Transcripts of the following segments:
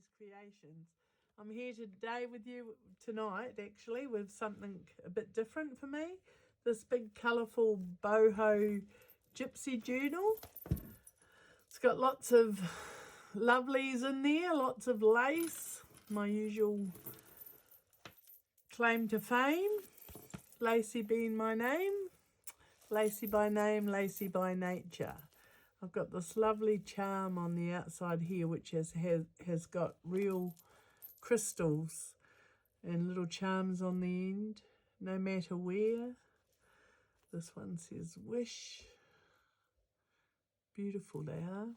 Gypsy's Creations. I'm here today with you tonight actually with something a bit different for me. This big colourful boho gypsy journal. It's got lots of lovelies in there, lots of lace, my usual claim to fame. Lacey being my name. Lacey by name, Lacey by nature. I've got this lovely charm on the outside here which has got real crystals and little charms on the end, no matter where. This one says wish. Beautiful they are.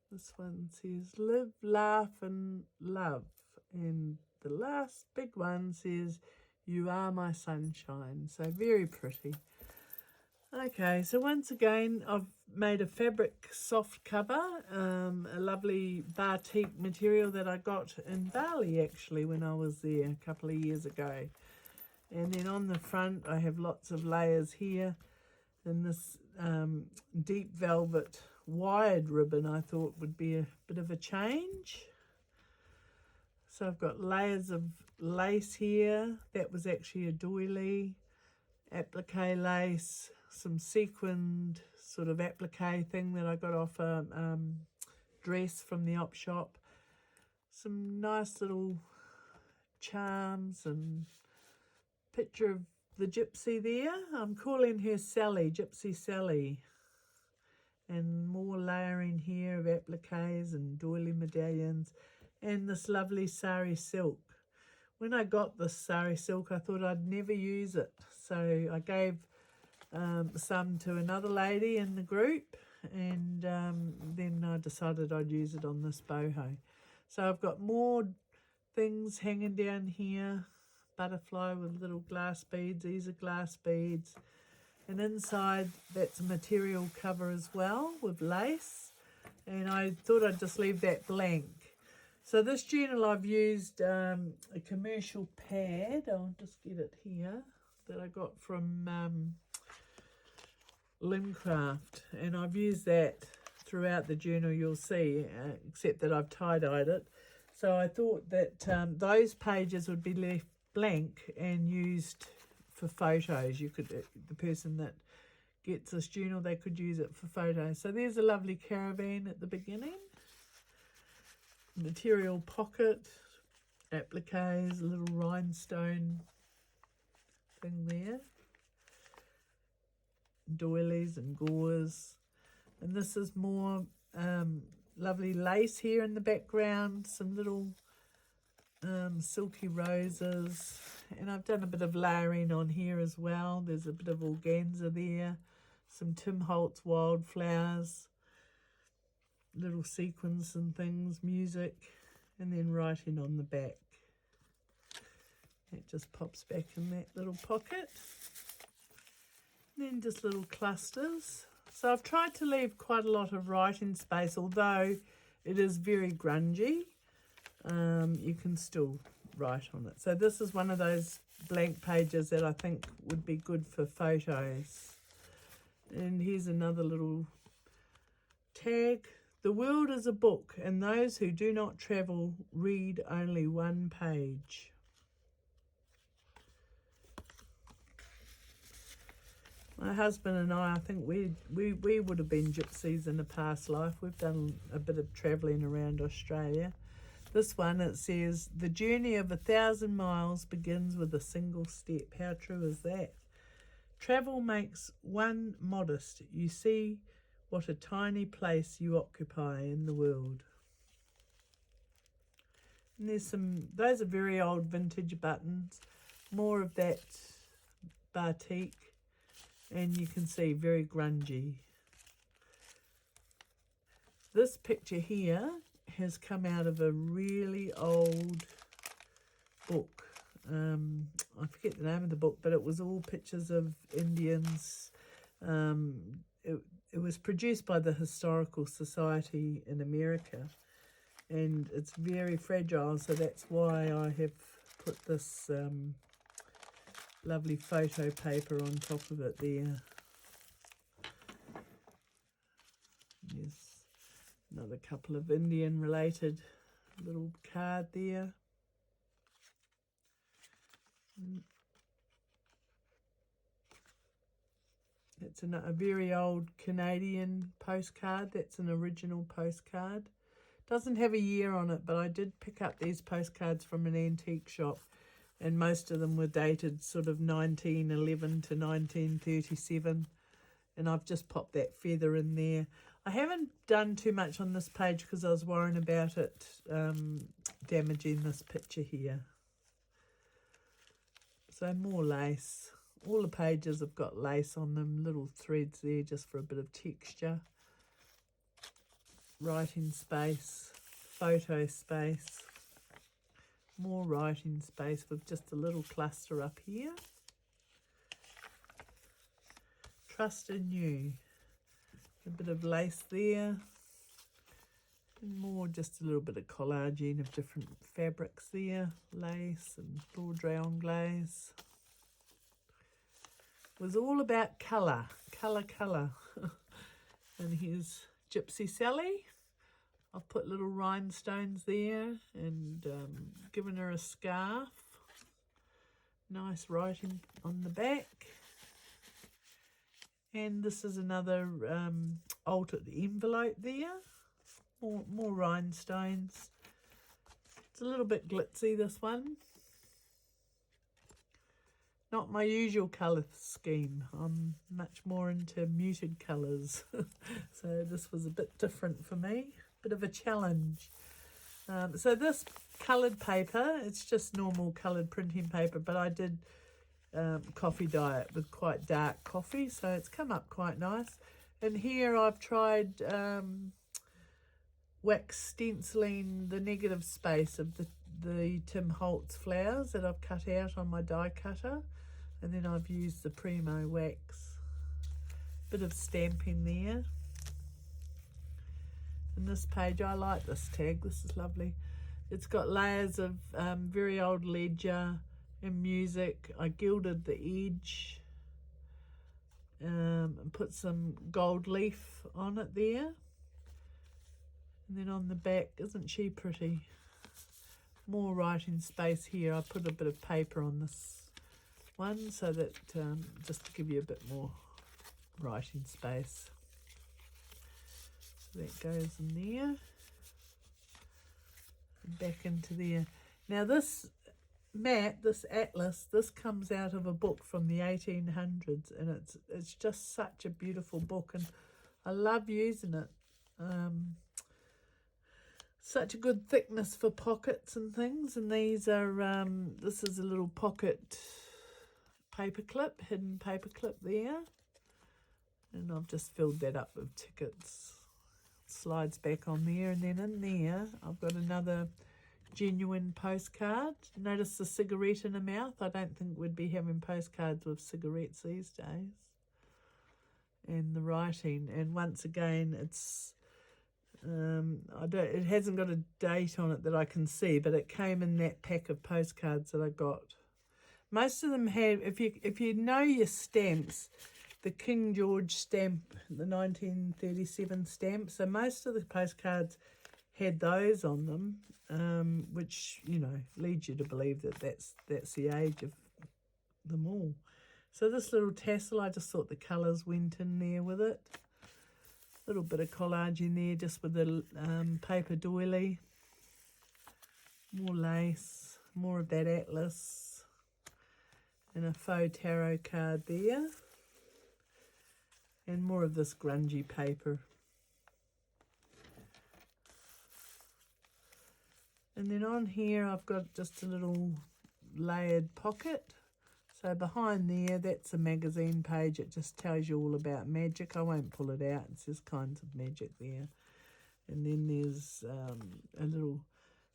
This one says live, laugh and love. And the last big one says you are my sunshine. So very pretty. Okay, so once again, I've made a fabric soft cover, a lovely batik material that I got in Bali actually when I was there a couple of years ago. And then on the front, I have lots of layers here. And this deep velvet wired ribbon I thought would be a bit of a change. So I've got layers of lace here. That was actually a doily, applique lace, some sequined sort of applique thing that I got off a dress from the op shop. Some nice little charms and picture of the gypsy there. I'm calling her Sally, Gypsy Sally. And more layering here of appliques and doily medallions. And this lovely sari silk. When I got this sari silk, I thought I'd never use it. So I gave some to another lady in the group. And then I decided I'd use it on this boho. So I've got more things hanging down here. Butterfly with little glass beads. These are glass beads. And inside, that's a material cover as well with lace. And I thought I'd just leave that blank. So this journal I've used a commercial pad. I'll just get it here. That I got from Limcraft. And I've used that throughout the journal, you'll see, except that I've tie-dyed it. So I thought that those pages would be left blank and used for photos. You could, the person that gets this journal, they could use it for photos. So there's a lovely caravan at the beginning. Material pocket, appliques, a little rhinestone thing there. Doilies and gauze. And this is more lovely lace here in the background. Some little silky roses. And I've done a bit of layering on here as well. There's a bit of organza there. Some Tim Holtz wildflowers. Little sequins and things, music, and then writing on the back. It just pops back in that little pocket. And then just little clusters. So I've tried to leave quite a lot of writing space, although it is very grungy. You can still write on it. So this is one of those blank pages that I think would be good for photos. And here's another little tag. The world is a book, and those who do not travel read only one page. My husband and I think we would have been gypsies in a past life. We've done a bit of travelling around Australia. This one, it says, the journey of 1,000 miles begins with a single step. How true is that? Travel makes one modest. You see what a tiny place you occupy in the world. And there's those are very old vintage buttons. More of that batik. And you can see very grungy. This picture here has come out of a really old book. I forget the name of the book, but it was all pictures of Indians. It was produced by the Historical Society in America, and it's very fragile, so that's why I have put this lovely photo paper on top of it there. There's another a couple of Indian related little card there. It's a very old Canadian postcard. That's an original postcard. Doesn't have a year on it, but I did pick up these postcards from an antique shop, and most of them were dated sort of 1911 to 1937, and I've just popped that feather in there. I haven't done too much on this page because I was worrying about it damaging this picture here. So more lace. All the pages have got lace on them, little threads there just for a bit of texture. Writing space, photo space, more writing space with just a little cluster up here. Trust in you. A bit of lace there. And more just a little bit of collaging of different fabrics there. Lace and broderie anglaise. It was all about colour. Colour. And here's Gypsy Sally. I've put little rhinestones there and given her a scarf. Nice writing on the back. And this is another altered envelope there. More rhinestones. It's a little bit glitzy, this one. Not my usual colour scheme. I'm much more into muted colours. So this was a bit different for me. Bit of a challenge. So this coloured paper, it's just normal coloured printing paper, but I did coffee dye it with quite dark coffee, so it's come up quite nice. And here I've tried wax stenciling the negative space of the Tim Holtz flowers that I've cut out on my die cutter, and then I've used the Primo wax. Bit of stamping there. And this page, I like this tag, this is lovely. It's got layers of very old ledger and music. I gilded the edge and put some gold leaf on it there. And then on the back, isn't she pretty? More writing space here. I put a bit of paper on this one so that just to give you a bit more writing space. So that goes in there. And back into there. Now this map, this atlas, this comes out of a book from the 1800s, and it's just such a beautiful book, and I love using it. Such a good thickness for pockets and things, and these are this is a little pocket paper clip, hidden paper clip there, and I've just filled that up with tickets. Slides back on there, and then in there I've got another genuine postcard. Notice the cigarette in her mouth. I don't think we'd be having postcards with cigarettes these days. And the writing, and once again it's it hasn't got a date on it that I can see, but it came in that pack of postcards that I got. Most of them have, if you know your stamps, the King George stamp, the 1937 stamp, so most of the postcards had those on them, which, you know, leads you to believe that that's the age of them all. So this little tassel, I just thought the colours went in there with it. Little bit of collage in there just with the paper doily. More lace, more of that atlas, and a faux tarot card there. And more of this grungy paper. And then on here I've got just a little layered pocket. So behind there, that's a magazine page. It just tells you all about magic. I won't pull it out. It says kinds of magic there. And then there's a little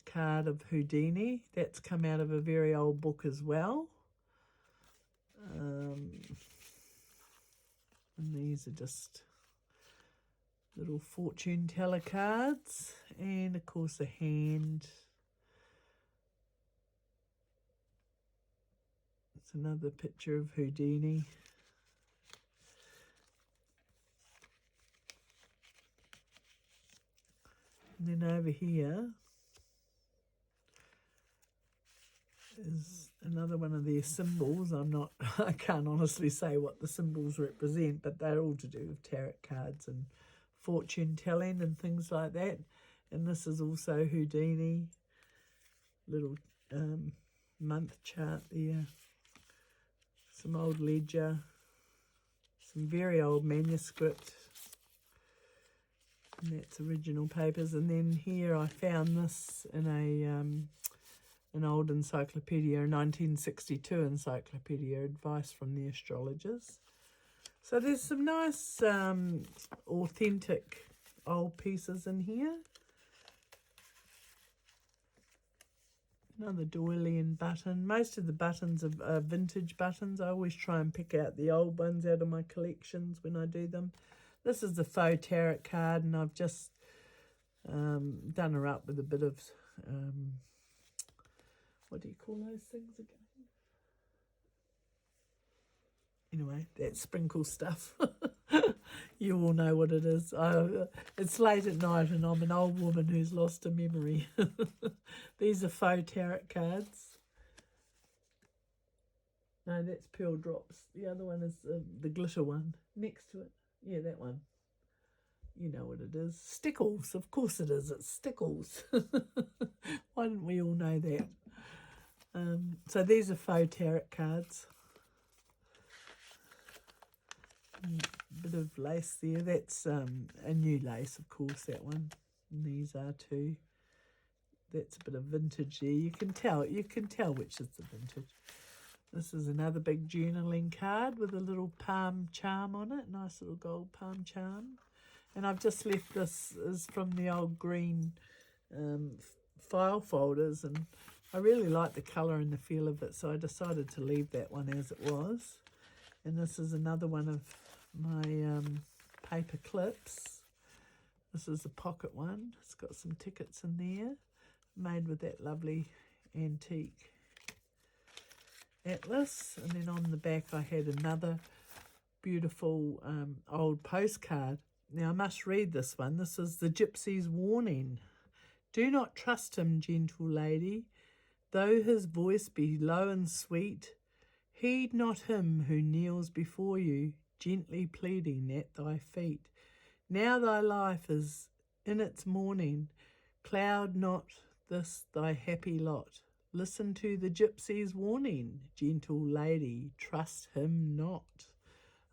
card of Houdini. That's come out of a very old book as well. And these are just little fortune teller cards. And, of course, a hand. It's another picture of Houdini. And then over here is another one of their symbols. I can't honestly say what the symbols represent, but they're all to do with tarot cards and fortune telling and things like that. And this is also Houdini, little month chart there, some old ledger, some very old manuscript, and that's original papers. And then here I found this in an old encyclopedia, a 1962 encyclopedia, advice from the astrologers. So there's some nice authentic old pieces in here. Another doilian button. Most of the buttons are vintage buttons. I always try and pick out the old ones out of my collections when I do them. This is the faux tarot card, and I've just done her up with a bit of, what do you call those things again? Anyway, that sprinkle stuff. You all know what it is. It's late at night and I'm an old woman who's lost her memory. These are faux tarot cards. No, that's pearl drops. The other one is the glitter one next to it. Yeah, that one. You know what it is. Stickles. Of course it is. It's stickles. Why didn't we all know that? So these are faux tarot cards. Bit of lace there. That's a new lace, of course, that one. And these are too. That's a bit of vintage there. You can tell which is the vintage. This is another big journaling card with a little palm charm on it. Nice little gold palm charm. And I've just left this is from the old green file folders, and I really like the colour and the feel of it, so I decided to leave that one as it was. And this is another one of my paper clips. This is a pocket one. It's got some tickets in there, made with that lovely antique atlas. And then on the back I had another beautiful old postcard. Now I must read this one. This is the Gypsy's warning. Do not trust him, gentle lady, though his voice be low and sweet. Heed not him who kneels before you, gently pleading at thy feet. Now thy life is in its morning. Cloud not this thy happy lot. Listen to the gypsy's warning, gentle lady, trust him not.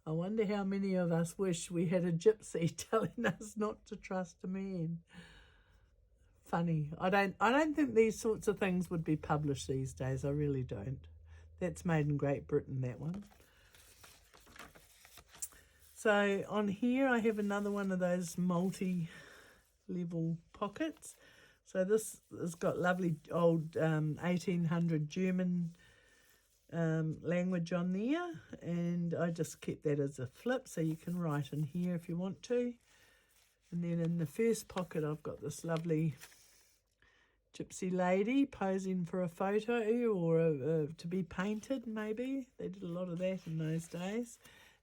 I wonder how many of us wish we had a gypsy telling us not to trust a man. Funny. I don't think these sorts of things would be published these days. I really don't. That's made in Great Britain, that one. So on here I have another one of those multi-level pockets. So this has got lovely old 1800 German language on there, and I just kept that as a flip, so you can write in here if you want to. And then in the first pocket I've got this lovely gypsy lady posing for a photo or to be painted, maybe. They did a lot of that in those days.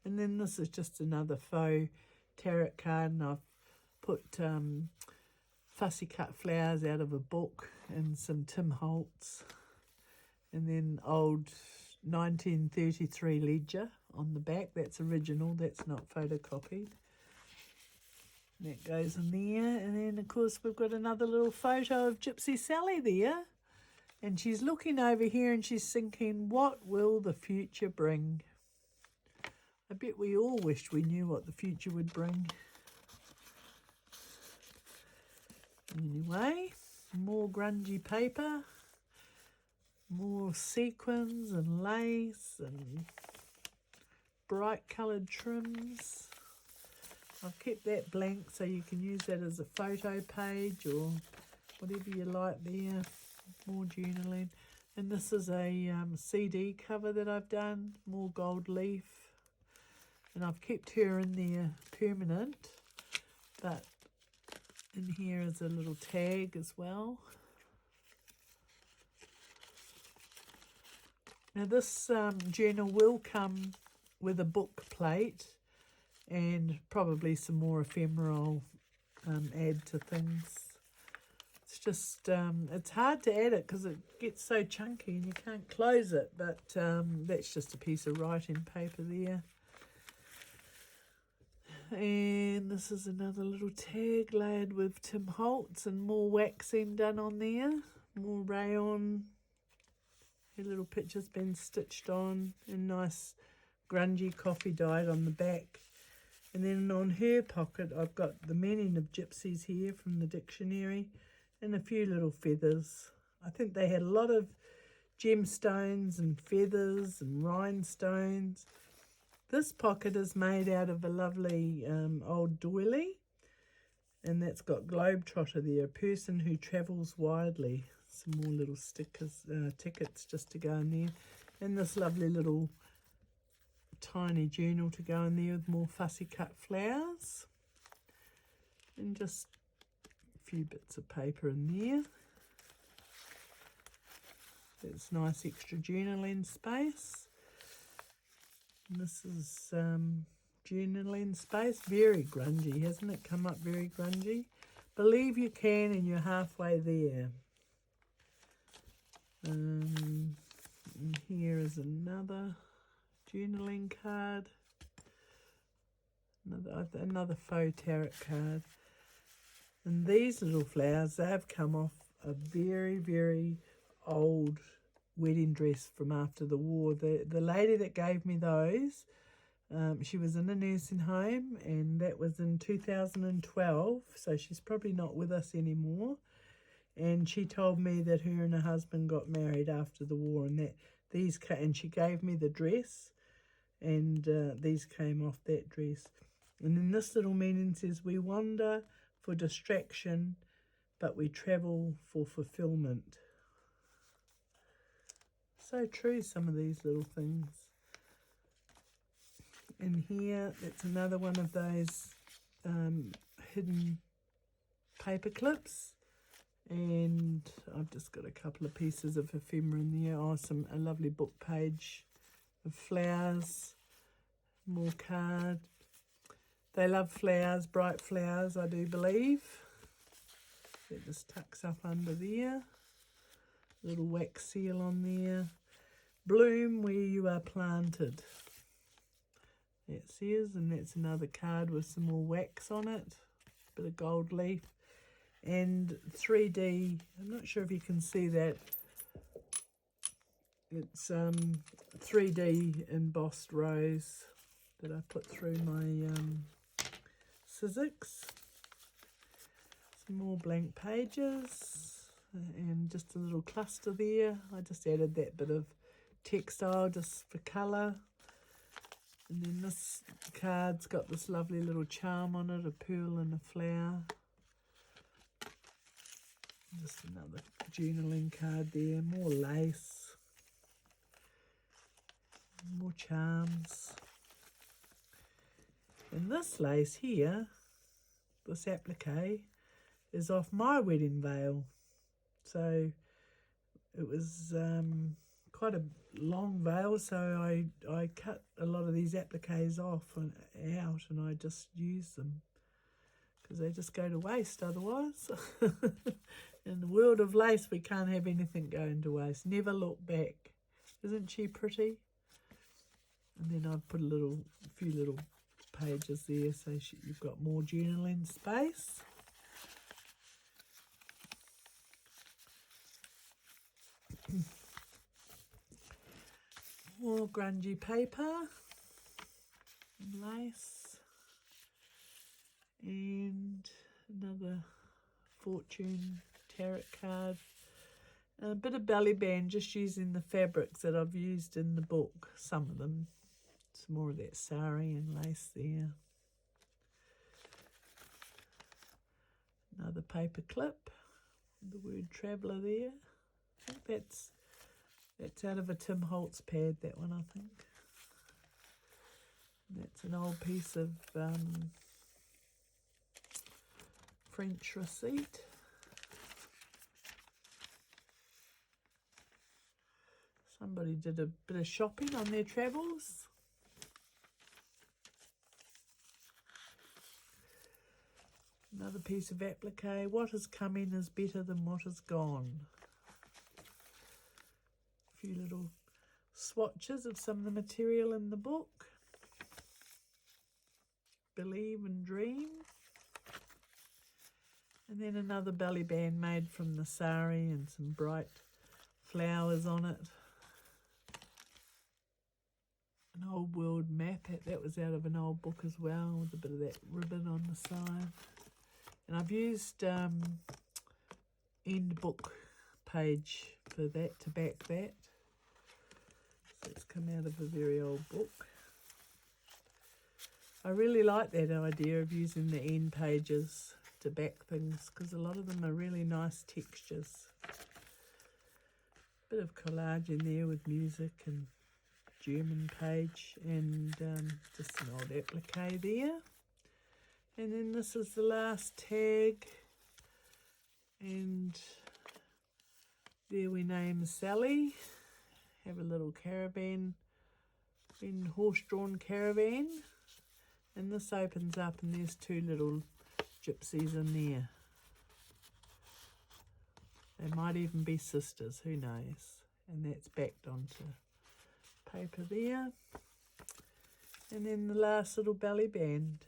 And then this is just another faux tarot card, and I've put fussy cut flowers out of a book and some Tim Holtz, and then old 1933 ledger on the back. That's original, that's not photocopied. That goes in there. And then of course we've got another little photo of Gypsy Sally there, and she's looking over here and she's thinking, what will the future bring? I bet we all wished we knew what the future would bring. Anyway, more grungy paper, more sequins and lace and bright coloured trims. I've kept that blank so you can use that as a photo page or whatever you like there. More journaling. And this is a CD cover that I've done, more gold leaf. And I've kept her in there permanent, but in here is a little tag as well. Now this journal will come with a book plate and probably some more ephemeral add to things. It's just, it's hard to edit because it gets so chunky and you can't close it, but that's just a piece of writing paper there. And this is another little tag layered with Tim Holtz and more waxing done on there, more rayon. Her little picture's been stitched on and nice grungy coffee dyed on the back. And then on her pocket I've got the meaning of gypsies here from the dictionary and a few little feathers. I think they had a lot of gemstones and feathers and rhinestones. This pocket is made out of a lovely old doily, and that's got Globetrotter there, a person who travels widely. Some more little stickers, tickets just to go in there. And this lovely little tiny journal to go in there with more fussy cut flowers. And just a few bits of paper in there. That's nice extra journaling space. And this is journaling space, very grungy, hasn't it come up very grungy? Believe you can and you're halfway there. And here is another journaling card, another faux tarot card. And these little flowers, they have come off a very, very old wedding dress from after the war. The lady that gave me those, she was in a nursing home, and that was in 2012, so she's probably not with us anymore. And she told me that her and her husband got married after the war, and and she gave me the dress, and these came off that dress. And then this little meaning says, we wander for distraction, but we travel for fulfillment. So true, some of these little things. And here, that's another one of those hidden paper clips. And I've just got a couple of pieces of ephemera in there. Oh, a lovely book page of flowers. More card. They love flowers, bright flowers, I do believe. It just tucks up under there. Little wax seal on there. Bloom where you are planted. It says, and that's another card with some more wax on it. Bit of gold leaf. And 3D, I'm not sure if you can see that. It's 3D embossed rose that I put through my scissors. Some more blank pages and just a little cluster there. I just added that bit of textile just for colour. And then this card's got this lovely little charm on it, a pearl and a flower. Just another journaling card there, more lace, more charms. And this lace here, this applique, is off my wedding veil. So it was quite a long veil, so I cut a lot of these appliques off and out, and I just use them because they just go to waste otherwise. In the world of lace, we can't have anything going to waste. Never look back. Isn't she pretty? And then I've put a few little pages there, so you've got more journaling space. More grungy paper, lace, and another fortune tarot card. A bit of belly band, just using the fabrics that I've used in the book, some of them. Some more of that sari and lace there. Another paper clip, the word traveller there. I think that's out of a Tim Holtz pad, that one, I think. That's an old piece of French receipt. Somebody did a bit of shopping on their travels. Another piece of applique. What is coming is better than what is gone. A few little swatches of some of the material in the book. Believe and dream. And then another belly band made from the sari and some bright flowers on it. An old world map, that was out of an old book as well, with a bit of that ribbon on the side. And I've used end book page for that, to back that. So it's come out of a very old book. I really like that idea of using the end pages to back things, because a lot of them are really nice textures. Bit of collage in there with music and German page, and just an old applique there. And then this is the last tag, and there we name Sally. Have a little caravan, in horse-drawn caravan, and this opens up and there's two little gypsies in there. They might even be sisters, who knows. And that's backed onto paper there. And then the last little belly band.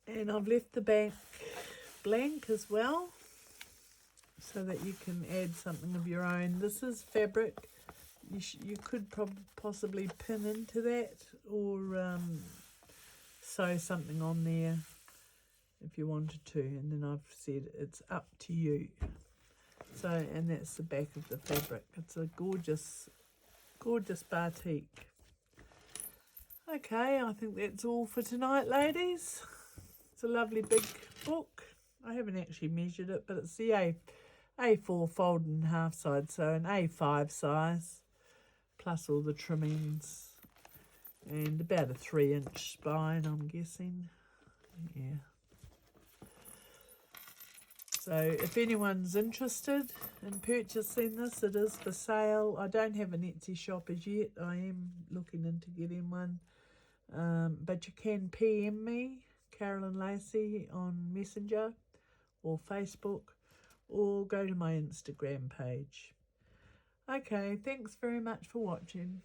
And I've left the back blank as well, so that you can add something of your own. This is fabric. You could possibly pin into that, or sew something on there if you wanted to. And then I've said it's up to you. So, and that's the back of the fabric. It's a gorgeous, gorgeous batik. Okay, I think that's all for tonight, ladies. It's a lovely big book. I haven't actually measured it, but it's the A4 fold and half side, so an A5 size, plus all the trimmings, and about a 3-inch spine, I'm guessing. Yeah. So if anyone's interested in purchasing this, it is for sale. I don't have an Etsy shop as yet. I am looking into getting one. But you can PM me, Carolyn Lacey, on Messenger or Facebook, or go to my Instagram page. Okay, thanks very much for watching.